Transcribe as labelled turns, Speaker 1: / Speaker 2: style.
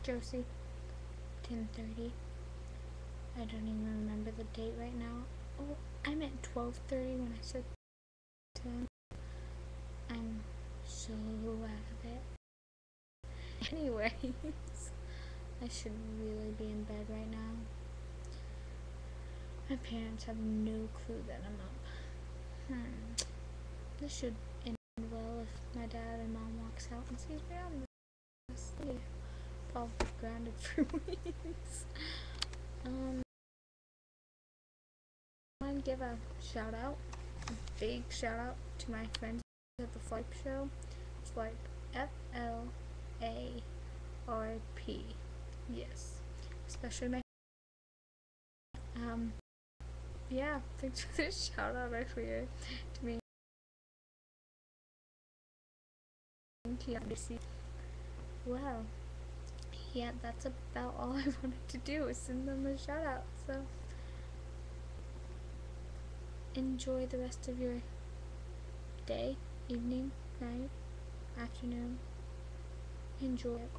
Speaker 1: Josie, 10:30. I don't even remember the date right now. Oh, I meant 12:30 when I said 10. I'm so out of it. Anyways, I should really be in bed right now. My parents have no clue that I'm up. This should end well if my dad and mom walks out and sees me on this. Yeah, probably grounded for weeks. I want to give a shout out, a big shout out to my friends at the Flipe show. Flipe, FLARP. Yes, especially my yeah. Thanks for this shout out earlier to me. Well, yeah, that's about all I wanted to do was send them a shout out. So enjoy the rest of your day, evening, night, afternoon. Enjoy it.